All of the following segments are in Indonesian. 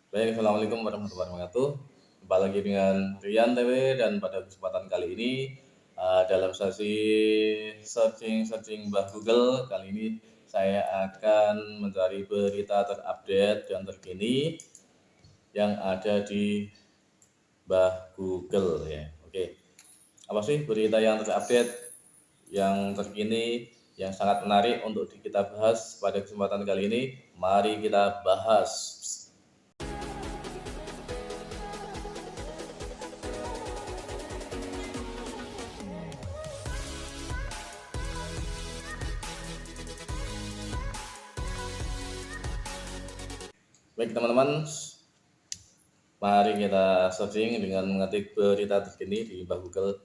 Baik, assalamualaikum warahmatullahi wabarakatuh. Jumpa lagi dengan Rian TW dan pada kesempatan kali ini dalam sesi searching Mbah Google kali ini saya akan mencari berita terupdate dan terkini yang ada di Mbah Google ya. Oke, apa sih berita yang terupdate, yang terkini, yang sangat menarik untuk kita bahas pada kesempatan kali ini? Mari kita bahas. Baik teman-teman, mari kita searching dengan mengetik berita terkini di Mbah Google.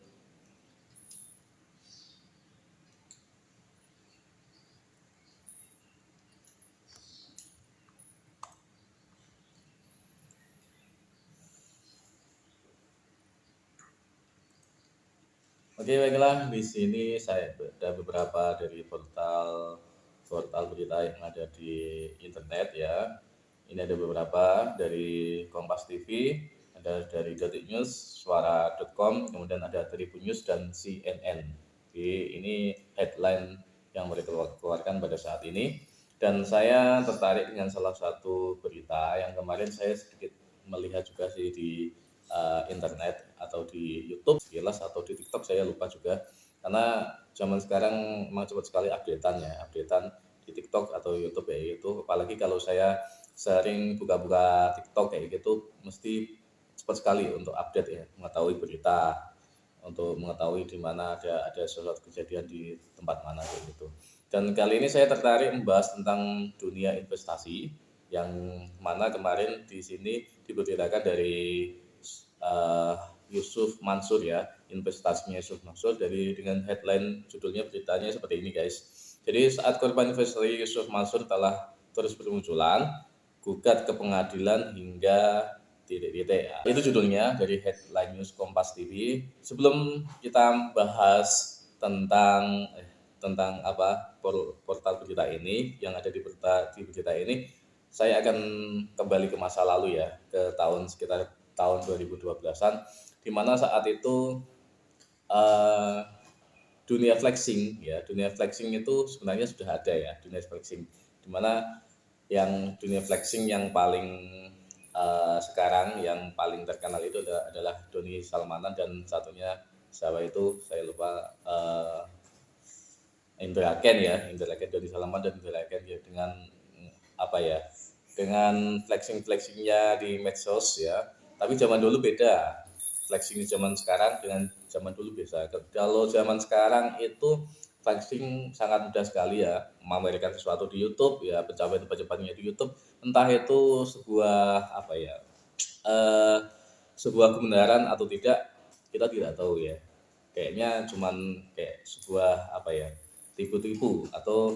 Oke, baiklah, di sini saya ada beberapa dari portal berita yang ada di internet ya. Ini ada beberapa dari Kompas TV, ada dari Detik News, Suara.com, kemudian ada Tribun News dan CNN. Jadi ini headline yang mereka keluarkan pada saat ini. Dan saya tertarik dengan salah satu berita yang kemarin saya sedikit melihat juga sih di internet atau di YouTube sekilas atau di TikTok, saya lupa juga, karena zaman sekarang memang cepat sekali updatean di TikTok atau YouTube ya, itu apalagi kalau saya sering buka-buka TikTok kayak gitu mesti cepat sekali untuk update ya, mengetahui berita, untuk mengetahui di mana ada sesuatu kejadian di tempat mana kayak gitu. Dan kali ini saya tertarik membahas tentang dunia investasi yang mana kemarin di sini diberitakan dari Yusuf Mansur ya, investasinya Yusuf Mansur, dengan headline judulnya beritanya seperti ini guys. Jadi saat korban investasi Yusuf Mansur telah terus bermunculan, gugat ke pengadilan hingga titik-titik. Itu judulnya dari headline news Kompas TV. Sebelum kita bahas tentang apa portal berita ini yang ada di berita ini, saya akan kembali ke masa lalu ya, ke sekitar tahun 2012-an, di mana saat itu uh, dunia flexing itu sebenarnya sudah ada ya, dunia flexing, di mana dunia flexing yang paling sekarang yang paling terkenal itu adalah Doni Salmanan dan satunya siapa itu saya lupa, Indra Ken ya, Indra Ken, Doni Salman dan Indra Ken ya, dengan apa ya, dengan flexingnya di medsos ya. Tapi zaman dulu beda, flexing zaman sekarang dengan zaman dulu biasa. Kalau zaman sekarang itu flexing sangat mudah sekali ya, memamerkan sesuatu di YouTube ya, pencapaian-pencapaiannya di YouTube, entah itu sebuah apa ya, eh, sebuah kebenaran atau tidak, kita tidak tahu ya. Kayaknya cuman kayak sebuah apa ya, tipu-tipu, atau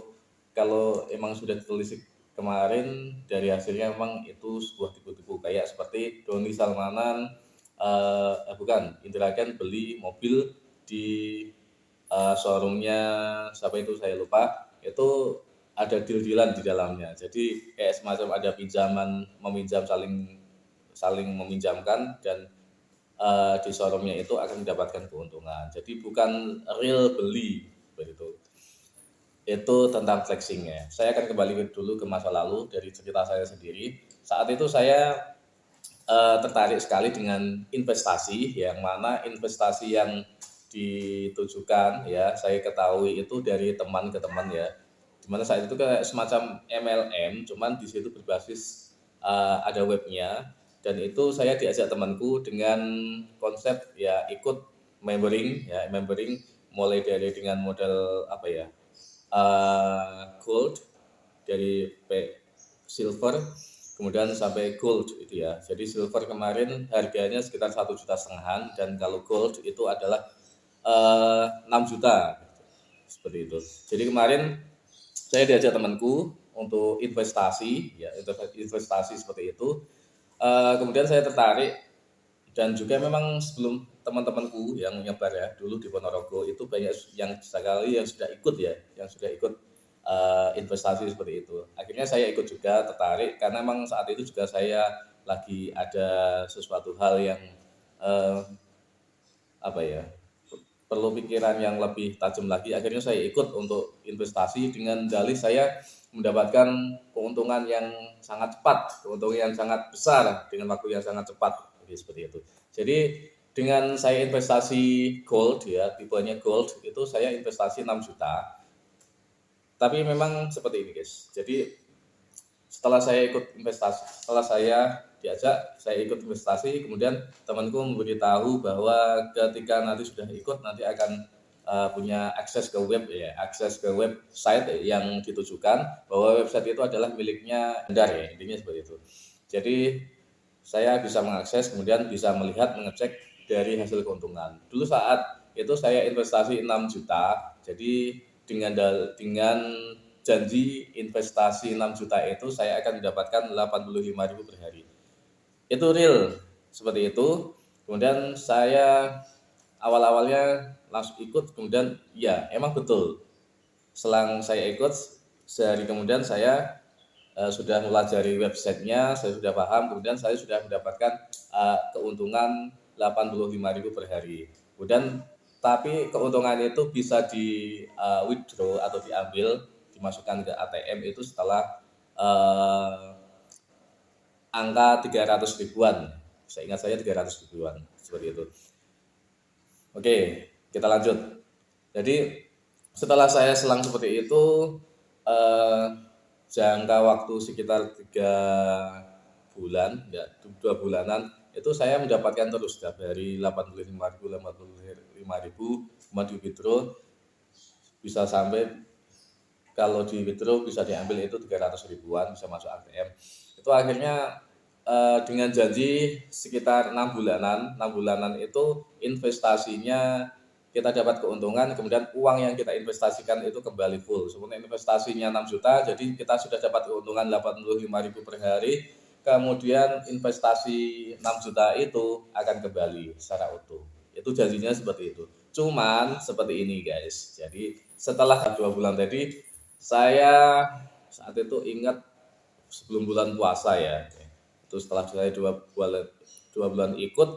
kalau emang sudah ditelisik kemarin dari hasilnya memang itu sebuah tipu-tipu, kayak seperti Doni Salmanan, bukan, Indra Ken beli mobil di showroomnya siapa itu saya lupa, itu ada deal-dealan di dalamnya, jadi kayak semacam ada meminjam, saling saling meminjamkan, dan di showroomnya itu akan mendapatkan keuntungan, jadi bukan real beli begitu. Itu tentang flexingnya. Saya akan kembali dulu ke masa lalu dari cerita saya sendiri. Saat itu saya tertarik sekali dengan investasi, yang mana investasi yang ditujukan ya, saya ketahui itu dari teman ke teman ya. Dimana saat itu kayak semacam MLM, cuman di situ berbasis ada webnya, dan itu saya diajak temanku dengan konsep ya ikut membering mulai dari dengan modal apa ya, gold, dari silver, kemudian sampai gold itu ya. Jadi silver kemarin harganya sekitar 1,5 juta, dan kalau gold itu adalah 6 juta seperti itu. Jadi kemarin saya diajak temanku untuk investasi ya, investasi seperti itu. Kemudian saya tertarik, dan juga memang sebelum teman-temanku yang menyebar ya dulu di Ponorogo itu banyak yang sekali yang sudah ikut ya, yang sudah ikut investasi seperti itu. Akhirnya saya ikut juga tertarik karena memang saat itu juga saya lagi ada sesuatu hal yang eh, apa ya, perlu pikiran yang lebih tajam lagi. Akhirnya saya ikut untuk investasi dengan dalih saya mendapatkan keuntungan yang sangat cepat, keuntungan yang sangat besar dengan waktu yang sangat cepat, seperti itu. Jadi dengan saya investasi gold ya, tipenya gold itu saya investasi 6 juta. Tapi memang seperti ini guys. Jadi setelah saya ikut investasi, setelah saya diajak, saya ikut investasi, kemudian temanku memberitahu bahwa ketika nanti sudah ikut, nanti akan punya akses ke web ya, akses ke website yang ditujukan, bahwa website itu adalah miliknya Hendar ya, intinya seperti itu. Jadi saya bisa mengakses, kemudian bisa melihat, mengecek dari hasil keuntungan. Dulu saat itu saya investasi 6 juta, jadi dengan janji investasi 6 juta itu saya akan mendapatkan 85.000 per hari. Itu real seperti itu. Kemudian saya awal-awalnya langsung ikut, kemudian ya emang betul. Selang saya ikut, sehari kemudian saya sudah melajari websitenya, saya sudah paham, kemudian saya sudah mendapatkan keuntungan 85.000 per hari. Kemudian tapi keuntungan itu bisa di withdraw atau diambil, dimasukkan ke ATM itu setelah angka 300 ribuan. Saya ingat saya 300 ribuan, seperti itu. Oke, kita lanjut. Jadi setelah saya selang seperti itu, jangka waktu sekitar 3 bulan, ya 2 bulanan, itu saya mendapatkan terus dari 85.000, kemudian di withdraw bisa sampai, kalau di withdraw bisa diambil itu 300 ribuan, bisa masuk ATM. Itu akhirnya dengan janji sekitar 6 bulanan itu investasinya kita dapat keuntungan, kemudian uang yang kita investasikan itu kembali full. Sebenarnya investasinya 6 juta, jadi kita sudah dapat keuntungan 85.000 per hari, kemudian investasi 6 juta itu akan kembali secara utuh. Itu janjinya seperti itu. Cuman seperti ini guys, jadi setelah 2 bulan tadi, saya saat itu ingat sebelum bulan puasa ya, itu setelah saya 2 bulan ikut,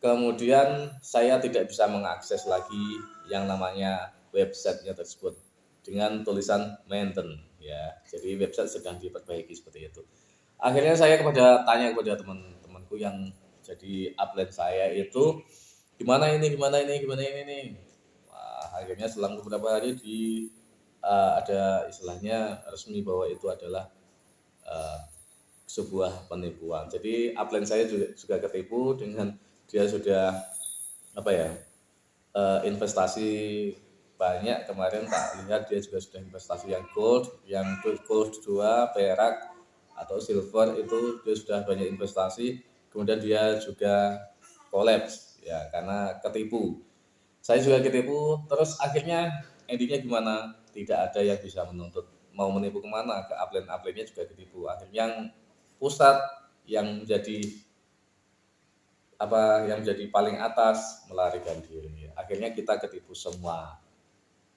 kemudian saya tidak bisa mengakses lagi yang namanya websitenya tersebut dengan tulisan maintenance ya, jadi website sedang diperbaiki seperti itu. Akhirnya saya tanya kepada teman-temanku yang jadi upline saya itu, gimana ini nih. Wah, akhirnya selang beberapa hari ada istilahnya resmi bahwa itu adalah sebuah penipuan. Jadi upline saya juga ketipu dengan dia sudah investasi banyak. Kemarin tak lihat dia juga sudah investasi yang gold 2, perak atau silver, itu dia sudah banyak investasi. Kemudian dia juga collapse ya karena ketipu. Saya juga ketipu, terus akhirnya endingnya gimana? Tidak ada yang bisa menuntut, mau menipu kemana, ke upline-nya juga ketipu. Akhirnya yang pusat yang menjadi paling atas melarikan diri. Akhirnya kita ketipu semua.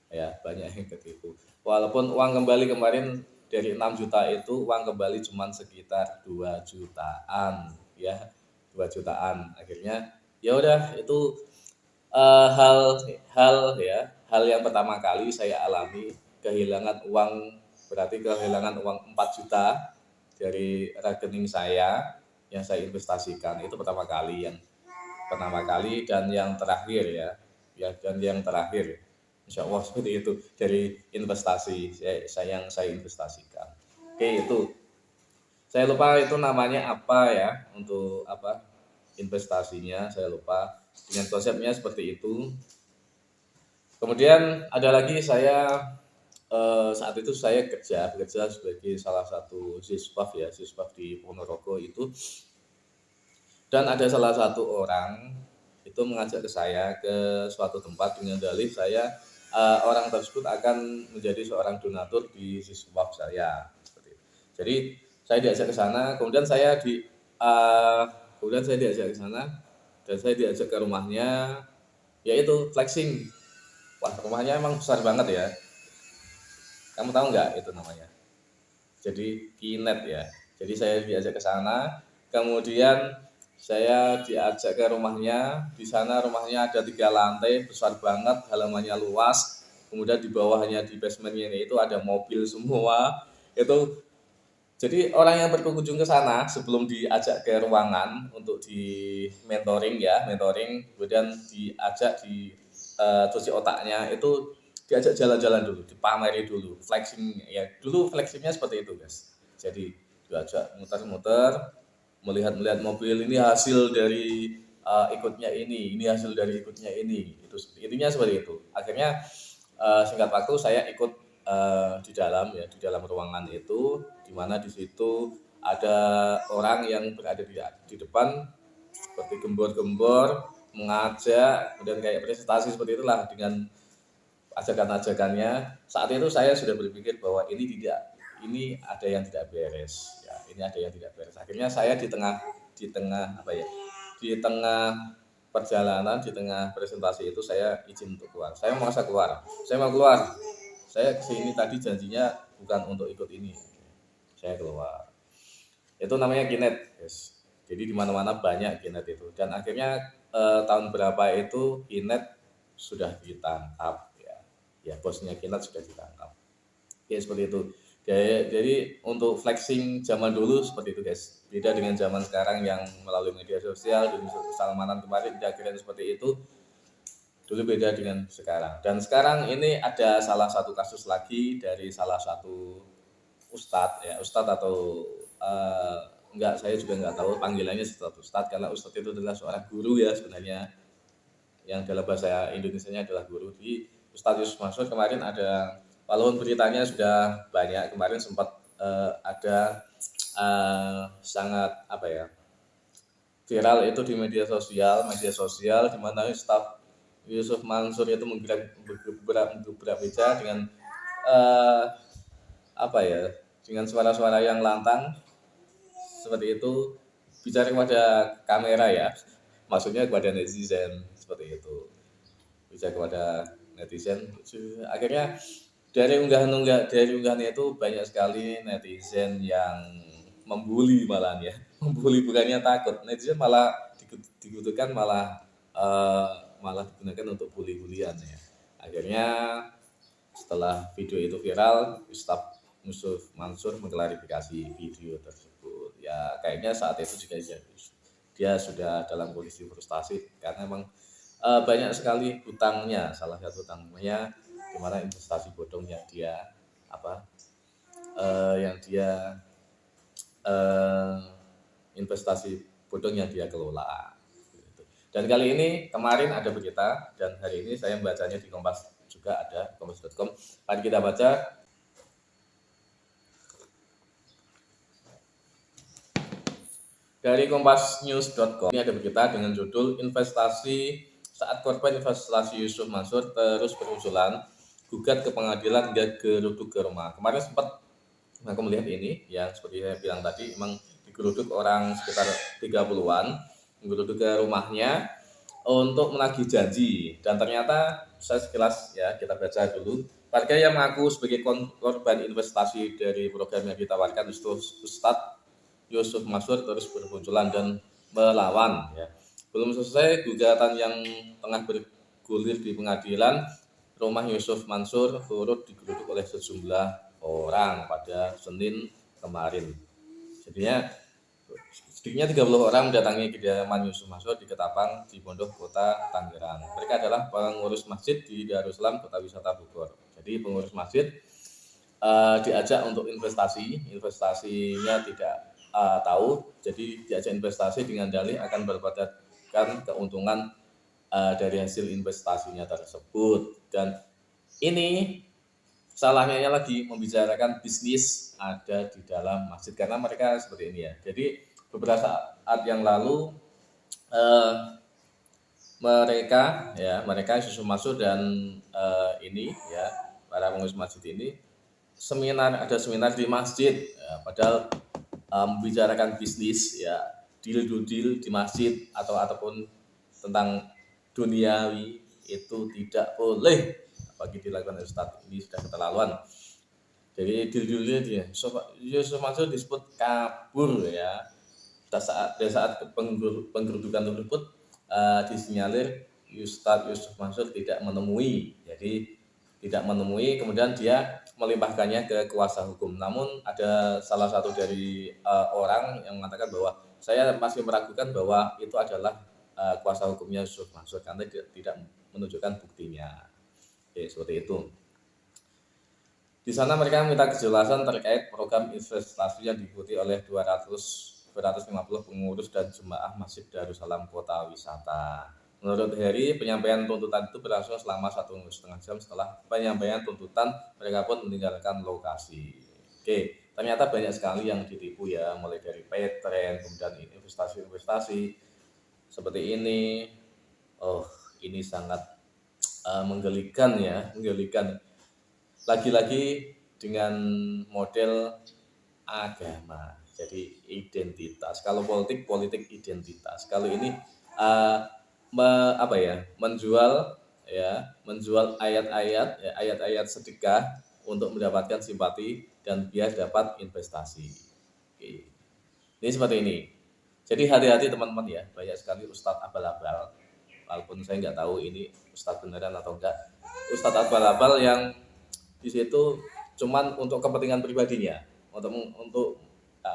Ya, banyak yang ketipu. Walaupun uang kembali kemarin dari 6 juta itu, uang kembali cuma sekitar 2 jutaan ya. 2 jutaan. Akhirnya ya udah, itu hal yang pertama kali saya alami, kehilangan uang, berarti kehilangan uang 4 juta dari rekening saya yang saya investasikan. Itu pertama kali dan yang terakhir dan yang terakhir, insya Allah seperti itu, dari investasi yang saya investasikan. Oke, itu saya lupa itu namanya apa ya, untuk investasinya saya lupa, dengan konsepnya seperti itu. Kemudian ada lagi, saya saat itu saya bekerja sebagai salah satu siswa di Ponorogo itu, dan ada salah satu orang itu mengajak saya ke suatu tempat dengan dalih orang tersebut akan menjadi seorang donatur di siswa saya. Jadi saya diajak ke sana, kemudian saya diajak ke sana dan saya diajak ke rumahnya, yaitu flexing. Wah, rumahnya emang besar banget ya. Kamu tahu nggak itu namanya? Jadi Kinet ya. Jadi saya diajak ke sana, kemudian saya diajak ke rumahnya. Di sana rumahnya ada 3 lantai, besar banget, halamannya luas. Kemudian di bawahnya di basementnya itu ada mobil semua. Itu jadi orang yang berkunjung ke sana sebelum diajak ke ruangan untuk di mentoring ya, mentoring, kemudian diajak di cuci otaknya itu diajak jalan-jalan dulu, dipameri dulu, flexing ya. Dulu flexingnya seperti itu, guys. Jadi diajak muter-muter, melihat-melihat mobil ini hasil dari ikutnya ini hasil dari ikutnya ini. Itu intinya seperti itu. Akhirnya singkat waktu saya ikut di dalam ya, di dalam ruangan itu, di mana di situ ada orang yang berada di depan seperti gembor-gembor mengajak, kemudian kayak presentasi seperti itulah dengan ajakan-ajakannya. Saat itu saya sudah berpikir bahwa ini ada yang tidak beres ya, ini ada yang tidak beres. Akhirnya saya di tengah apa ya, di tengah perjalanan, di tengah presentasi itu saya izin untuk keluar. Saya merasa keluar, saya mau keluar, saya kesini tadi janjinya bukan untuk ikut ini, saya keluar. Itu namanya Kinet, guys. Jadi di mana-mana banyak Kinet itu. Dan akhirnya tahun berapa itu Kinet sudah ditangkap ya. Ya, bosnya Kinet sudah ditangkap. Ya seperti itu. Jadi untuk flexing zaman dulu seperti itu, guys. Beda dengan zaman sekarang yang melalui media sosial, dengan kesalmanan kemarin akhirnya seperti itu. Dulu beda dengan sekarang. Dan sekarang ini ada salah satu kasus lagi dari salah satu ustadz ya, ustadz atau enggak, saya juga enggak tahu panggilannya ustadz karena ustadz itu adalah seorang guru ya sebenarnya, yang dalam bahasa Indonesianya adalah guru. Di Ustadz Yusuf Mansur kemarin ada, walaupun beritanya sudah banyak, kemarin sempat ada sangat apa ya, viral itu di media sosial di mana Ustadz Yusuf Mansur itu menggerak beca dengan apa ya, dengan suara-suara yang lantang seperti itu, bicara kepada kamera ya, maksudnya kepada netizen seperti itu, bicara kepada netizen. Akhirnya dari unggahannya itu banyak sekali netizen yang membuli, malah ya membuli, bukannya takut, netizen malah digunakan malah digunakan untuk bully-bulian ya. Akhirnya setelah video itu viral, Ustadz Yusuf Mansur mengklarifikasi video tersebut. Ya kayaknya saat itu juga dia sudah dalam kondisi frustasi karena memang banyak sekali hutangnya, salah satu hutangnya di mana investasi bodong yang dia investasi bodong yang dia kelola. Dan kali ini kemarin ada berita dan hari ini saya membacanya di Kompas juga, ada kompas.com. Mari kita baca. Dari kompasnews.com ini ada berita dengan judul investasi saat korban investasi Yusuf Mansur terus bermunculan, gugat ke pengadilan hingga geruduk ke rumah. Kemarin sempat aku melihat ini yang seperti saya bilang tadi, memang digeruduk orang sekitar 30-an, menggeruduk ke rumahnya untuk menagih janji. Dan ternyata saya sekilas ya, kita baca dulu. Warga yang mengaku sebagai korban investasi dari program yang ditawarkan Ustadz Yusuf Mansur terus bermunculan dan melawan ya. Belum selesai gugatan yang tengah bergulir di pengadilan, rumah Yusuf Mansur turut digeruduk oleh sejumlah orang pada Senin kemarin. Sedikitnya 30 orang mendatangi kediaman Yusuf Mansur di Ketapang di Pondok Kota Tangerang. Mereka adalah pengurus masjid di Darussalam Kota Wisata Bogor. Jadi pengurus masjid diajak untuk investasinya tidak tahu, jadi diajak investasi dengan dalih akan mendapatkan keuntungan dari hasil investasinya tersebut. Dan ini salahnya lagi membicarakan bisnis ada di dalam masjid, karena mereka seperti ini ya. Jadi beberapa saat yang lalu mereka Yusuf Mansur dan ini ya, para pengurus masjid ini ada seminar di masjid ya, padahal membicarakan bisnis ya, deal di masjid ataupun tentang duniawi itu tidak boleh bagi dilakukan Ustadz. Ini sudah keterlaluan. Jadi dulu dia Yusuf Mansur disebut kabur ya. Pada saat penggerudukan tersebut disinyalir Ustadz Yusuf Mansur tidak menemui. Jadi tidak menemui, kemudian dia melimpahkannya ke kuasa hukum. Namun ada salah satu dari orang yang mengatakan bahwa saya masih meragukan bahwa itu adalah kuasa hukumnya Yusuf Mansur karena tidak menunjukkan buktinya. Oke, seperti itu. Di sana mereka minta kejelasan terkait program investasi yang diikuti oleh 250 pengurus dan jemaah Masjid Darussalam Kota Wisata. Menurut Heri, penyampaian tuntutan itu berlangsung selama 1,5 jam. Setelah penyampaian tuntutan, mereka pun meninggalkan lokasi. Oke, ternyata banyak sekali yang ditipu ya, mulai dari paytrend, kemudian investasi-investasi seperti ini. Oh, ini sangat menggelikan ya, menggelikan. Lagi-lagi dengan model agama, jadi identitas. Kalau politik identitas. Kalau ini menjual ayat-ayat ayat-ayat sedekah untuk mendapatkan simpati dan biar dapat investasi. Oke. Ini seperti ini. Jadi hati-hati teman-teman ya, banyak sekali ustadz abal-abal. Walaupun saya nggak tahu ini ustadz beneran atau enggak. Ustadz abal-abal yang di situ cuman untuk kepentingan pribadinya, untuk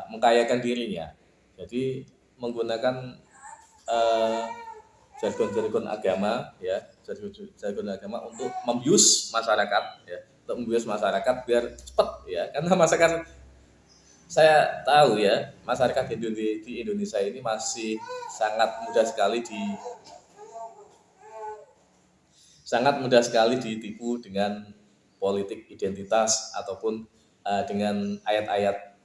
mengkayakan dirinya. Jadi menggunakan jargon-jargon agama ya, jargon agama untuk membius masyarakat ya, untuk membius masyarakat biar cepat ya, karena masyarakat saya tahu ya, masyarakat di Indonesia ini masih sangat mudah sekali ditipu dengan politik identitas ataupun dengan ayat-ayat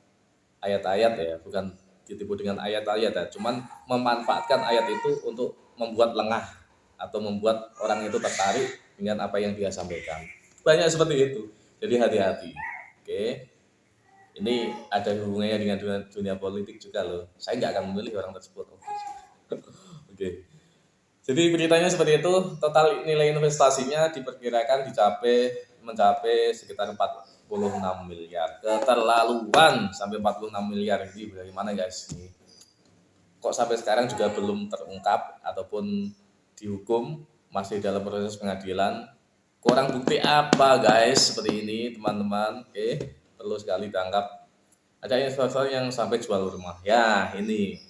ya, bukan ditipu dengan ayat-ayat ya, cuman memanfaatkan ayat itu untuk membuat lengah atau membuat orang itu tertarik dengan apa yang dia sampaikan. Banyak seperti itu. Jadi hati-hati. Oke. Ini ada hubungannya dengan dunia politik juga loh. Saya nggak akan memilih orang tersebut. Oke. Jadi beritanya seperti itu. Total nilai investasinya diperkirakan mencapai sekitar 46 miliar. Keterlaluan sampai 46 miliar ini bagaimana guys ini? Kok sampai sekarang juga belum terungkap ataupun dihukum, masih dalam proses pengadilan. Kurang bukti apa guys seperti ini teman-teman? Oke, perlu sekali ditangkap. Ada investor yang sampai jual rumah. Ya, ini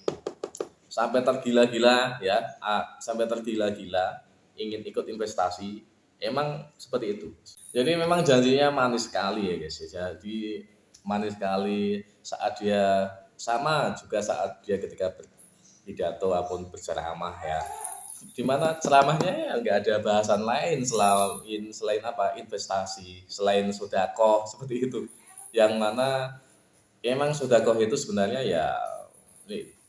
sampai tergila-gila ya, sampai tergila-gila ingin ikut investasi. Emang seperti itu. Jadi memang janjinya manis sekali ya guys. Jadi manis sekali saat dia saat dia ketika berpidato ataupun berceramah ya. Dimana ceramahnya ya nggak ada bahasan lain selain apa, investasi, selain sedekah seperti itu. Yang mana emang sedekah itu sebenarnya ya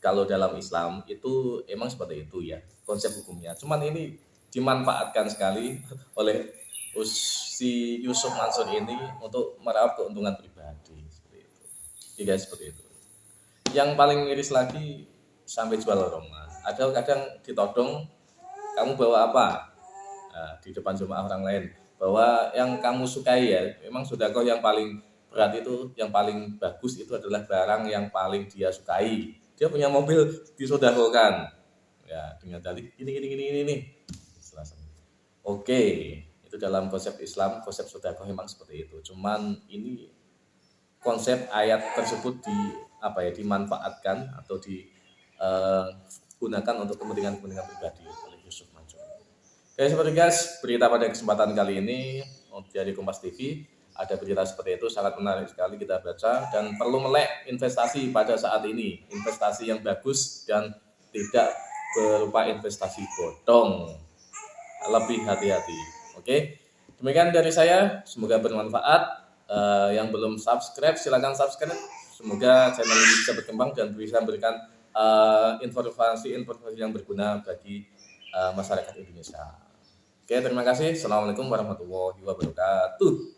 kalau dalam Islam itu emang seperti itu ya konsep hukumnya. Cuman ini dimanfaatkan sekali oleh si Yusuf Mansur ini untuk meraup keuntungan pribadi seperti itu. Tidak seperti itu. Yang paling miris lagi sampai jual rumah. Ada kadang ditodong, kamu bawa apa? Nah, di depan jemaah orang lain. Bahwa yang kamu sukai ya, memang sedekah yang paling berat itu, yang paling bagus itu adalah barang yang paling dia sukai. Dia punya mobil disedekahkan. Ya, dengan dalih ini. Oke, itu dalam konsep Islam, konsep sedekah memang seperti itu. Cuman ini konsep ayat tersebut dimanfaatkan atau digunakan untuk kepentingan pribadi oleh Yusuf Mansur. Oke, seperti guys, berita pada kesempatan kali ini dari Kompas TV ada berita seperti itu, sangat menarik sekali kita baca dan perlu melek investasi pada saat ini, investasi yang bagus dan tidak berupa investasi bodong. Lebih hati-hati. Oke, demikian dari saya, semoga bermanfaat. Yang belum subscribe silakan subscribe, semoga channel ini bisa berkembang dan bisa memberikan informasi yang berguna bagi masyarakat Indonesia. Oke, terima kasih. Assalamualaikum warahmatullahi wabarakatuh.